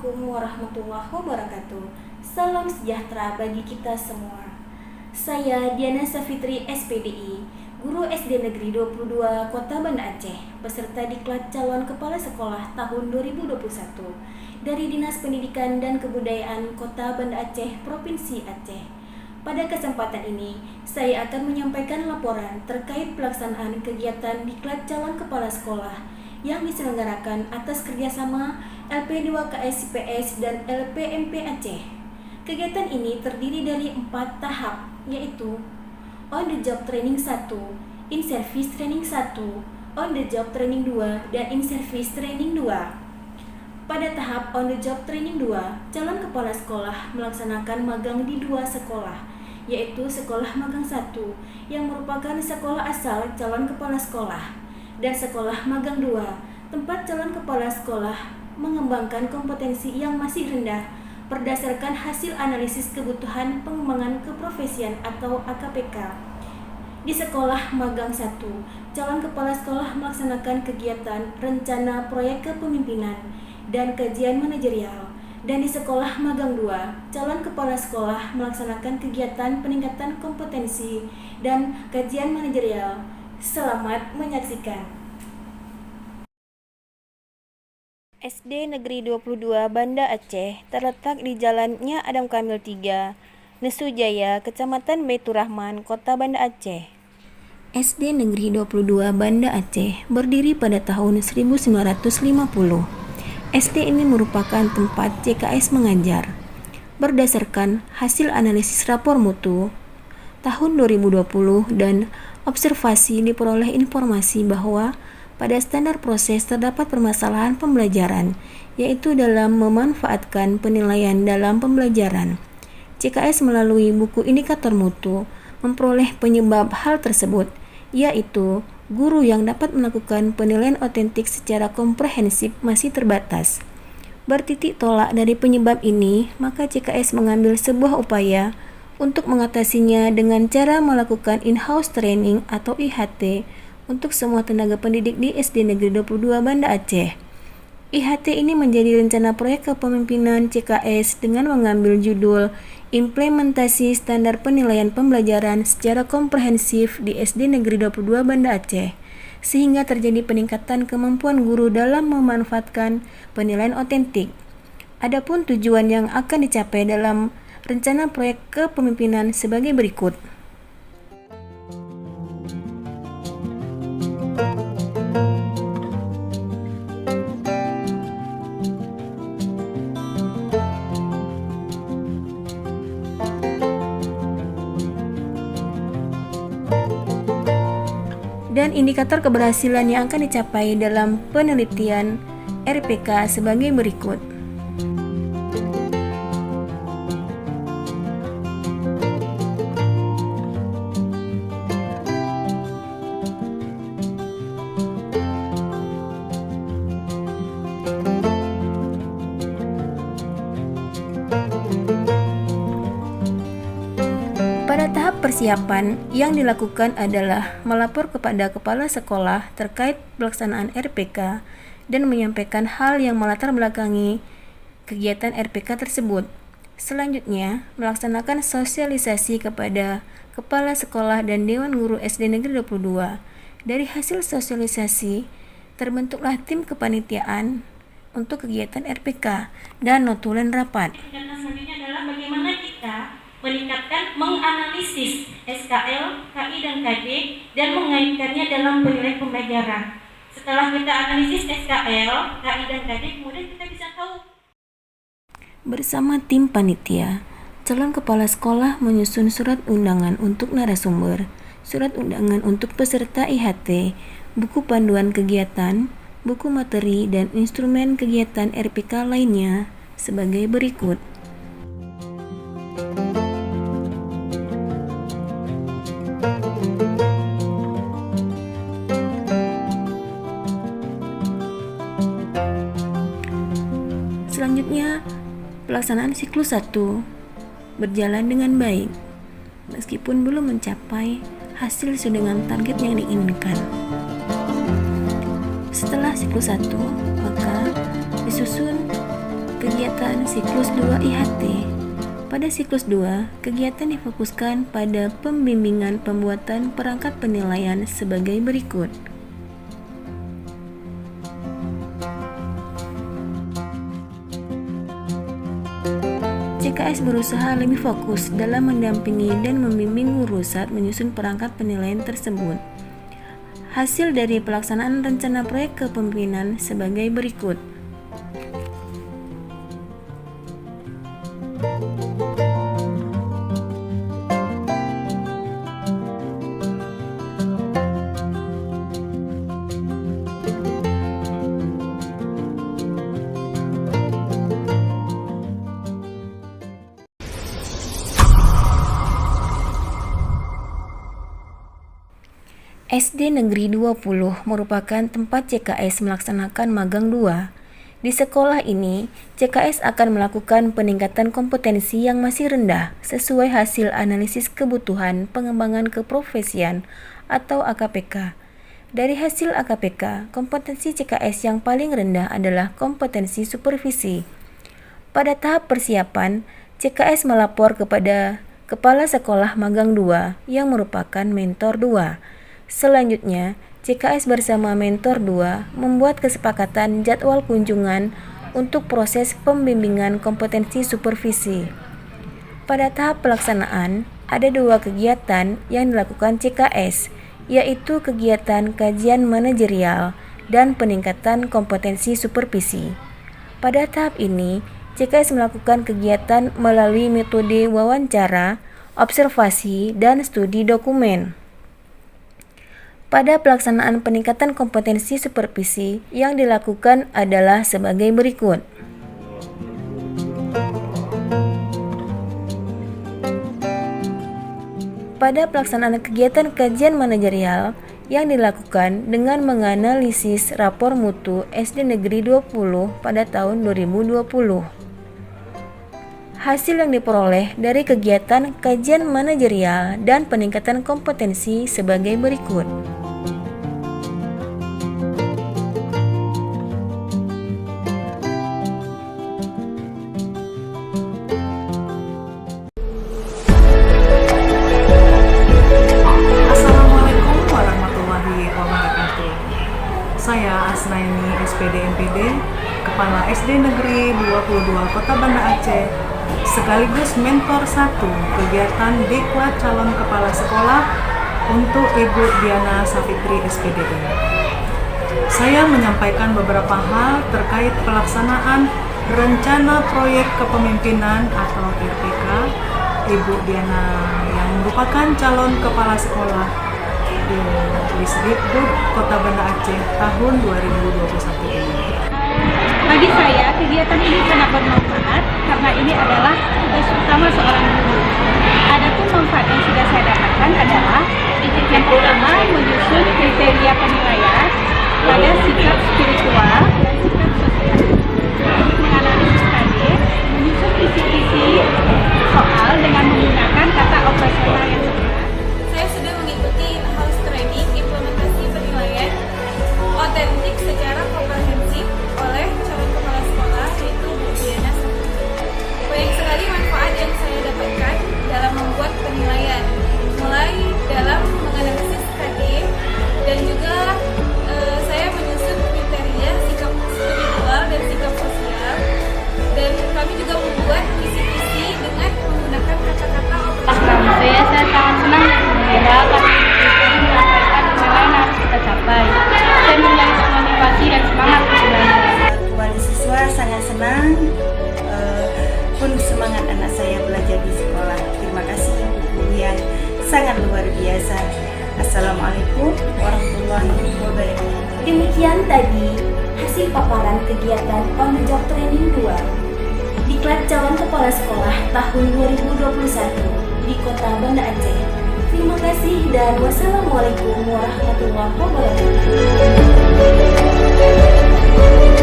Assalamualaikum warahmatullahi wabarakatuh. Salam sejahtera bagi kita semua. Saya Diana Safitri SPDI, Guru SD Negeri 22 Kota Banda Aceh, peserta diklat calon kepala sekolah tahun 2021 dari Dinas Pendidikan dan Kebudayaan Kota Banda Aceh, Provinsi Aceh. Pada kesempatan ini, saya akan menyampaikan laporan terkait pelaksanaan kegiatan diklat calon kepala sekolah yang diselenggarakan atas kerjasama LP2KS IPS dan LPMP Aceh. Kegiatan ini terdiri dari 4 tahap, yaitu On the Job Training 1, In Service Training 1, On the Job Training 2, dan In Service Training 2. Pada tahap On the Job Training 2, calon kepala sekolah melaksanakan magang di 2 sekolah, yaitu Sekolah Magang 1 yang merupakan sekolah asal calon kepala sekolah, dan Sekolah Magang 2, tempat calon kepala sekolah mengembangkan kompetensi yang masih rendah berdasarkan hasil analisis kebutuhan pengembangan keprofesian atau AKPK. Di Sekolah Magang 1, calon kepala sekolah melaksanakan kegiatan rencana proyek kepemimpinan dan kajian manajerial. Dan di Sekolah Magang 2, calon kepala sekolah melaksanakan kegiatan peningkatan kompetensi dan kajian manajerial. Selamat menyaksikan. SD Negeri 22 Banda Aceh terletak di Jalan Nya Adam Kamil 3, Nesu Jaya, Kecamatan Baitur Rahman, Kota Banda Aceh. SD Negeri 22 Banda Aceh berdiri pada tahun 1950. SD ini merupakan tempat CKS mengajar. Berdasarkan hasil analisis rapor mutu tahun 2020 dan observasi diperoleh informasi bahwa pada standar proses terdapat permasalahan pembelajaran, yaitu dalam memanfaatkan penilaian dalam pembelajaran. CKS melalui buku indikator mutu memperoleh penyebab hal tersebut, yaitu guru yang dapat melakukan penilaian otentik secara komprehensif masih terbatas. Bertitik tolak dari penyebab ini, maka CKS mengambil sebuah upaya untuk mengatasinya dengan cara melakukan in-house training atau IHT untuk semua tenaga pendidik di SD Negeri 22 Banda Aceh. IHT ini menjadi rencana proyek kepemimpinan CKS dengan mengambil judul Implementasi Standar Penilaian Pembelajaran secara Komprehensif di SD Negeri 22 Banda Aceh, sehingga terjadi peningkatan kemampuan guru dalam memanfaatkan penilaian otentik. Adapun tujuan yang akan dicapai dalam rencana proyek kepemimpinan sebagai berikut. Dan indikator keberhasilan yang akan dicapai dalam penelitian RPK sebagai berikut. Pada tahap persiapan, yang dilakukan adalah melapor kepada kepala sekolah terkait pelaksanaan RPK dan menyampaikan hal yang melatar belakangi kegiatan RPK tersebut. Selanjutnya, melaksanakan sosialisasi kepada kepala sekolah dan Dewan Guru SD Negeri 22. Dari hasil sosialisasi, terbentuklah tim kepanitiaan untuk kegiatan RPK dan notulen rapat. Dan selanjutnya adalah bagaimana kita meningkatkan menganalisis SKL, KI, dan KD dan mengaitkannya dalam penilaian pembelajaran. Setelah kita analisis SKL, KI, dan KD, kemudian kita bisa tahu. Bersama tim panitia, calon kepala sekolah menyusun surat undangan untuk narasumber, surat undangan untuk peserta IHT, buku panduan kegiatan, buku materi, dan instrumen kegiatan RPK lainnya sebagai berikut. Selanjutnya, pelaksanaan siklus 1 berjalan dengan baik, meskipun belum mencapai hasil sesuai dengan target yang diinginkan. Setelah siklus 1, maka disusun kegiatan siklus 2 IHT. Pada siklus 2, kegiatan difokuskan pada pembimbingan pembuatan perangkat penilaian sebagai berikut. CKS berusaha lebih fokus dalam mendampingi dan membimbing guru saat menyusun perangkat penilaian tersebut. Hasil dari pelaksanaan rencana proyek kepemimpinan sebagai berikut. SD Negeri 20 merupakan tempat CKS melaksanakan magang 2. Di sekolah ini, CKS akan melakukan peningkatan kompetensi yang masih rendah sesuai hasil analisis kebutuhan pengembangan keprofesian atau AKPK. Dari hasil AKPK, kompetensi CKS yang paling rendah adalah kompetensi supervisi. Pada tahap persiapan, CKS melapor kepada Kepala Sekolah Magang 2 yang merupakan mentor 2. Selanjutnya, CKS bersama mentor 2 membuat kesepakatan jadwal kunjungan untuk proses pembimbingan kompetensi supervisi. Pada tahap pelaksanaan, ada 2 kegiatan yang dilakukan CKS, yaitu kegiatan kajian manajerial dan peningkatan kompetensi supervisi. Pada tahap ini, CKS melakukan kegiatan melalui metode wawancara, observasi, dan studi dokumen. Pada pelaksanaan peningkatan kompetensi supervisi yang dilakukan adalah sebagai berikut. Pada pelaksanaan kegiatan kajian manajerial yang dilakukan dengan menganalisis rapor mutu SD Negeri 20 pada tahun 2020. Hasil yang diperoleh dari kegiatan kajian manajerial dan peningkatan kompetensi sebagai berikut. Assalamualaikum warahmatullahi wabarakatuh. Saya Asnaini SPD MPD, Kepala SD Negeri 22 Kota Banda Aceh, sekaligus mentor 1 kegiatan Diklat Calon Kepala Sekolah untuk Ibu Diana Safitri SPDI. Saya menyampaikan beberapa hal terkait pelaksanaan rencana proyek kepemimpinan atau RPK Ibu Diana yang merupakan calon kepala sekolah di Disdikbud Kota Banda Aceh tahun 2021 ini. Bagi saya, kegiatan ini sangat bermanfaat karena ini adalah tugas utama seorang guru. Adapun manfaat yang sudah saya dapatkan adalah yang pertama, menyusun kriteria penilaian pada sikap spiritual dan sikap sosial. Menganalisis tadi, menyusun visi-visi soal dengan menggunakan kata operasional yang tepat. Saya sudah mengikuti house training implementasi penilaian otentik secara komprehensif oleh calon kepala sekolah yaitu Bu Diana Safitri. Banyak sekali manfaat yang saya dapatkan dalam membuat penilaian, mulai dalam menganalisis KD dan juga saya menyusun kriteria sikap spiritual dan sikap sosial, dan kami juga membuat visi-visi dengan menggunakan kata-kata Saya sangat senang dan gembira karena ini menyampaikan nilai yang harus kita capai dan menjadi motivasi dan semangat untuk belajar. Wali siswa sangat senang, pun semangat anak saya belajar di sekolah. Terima kasih guru yang sangat luar biasa. Assalamualaikum warahmatullahi wabarakatuh. Demikian tadi hasil paparan kegiatan on the job training 2 Diklat Calon Kepala Sekolah tahun 2021 di Kota Banda Aceh. Terima kasih dan wassalamualaikum warahmatullahi wabarakatuh.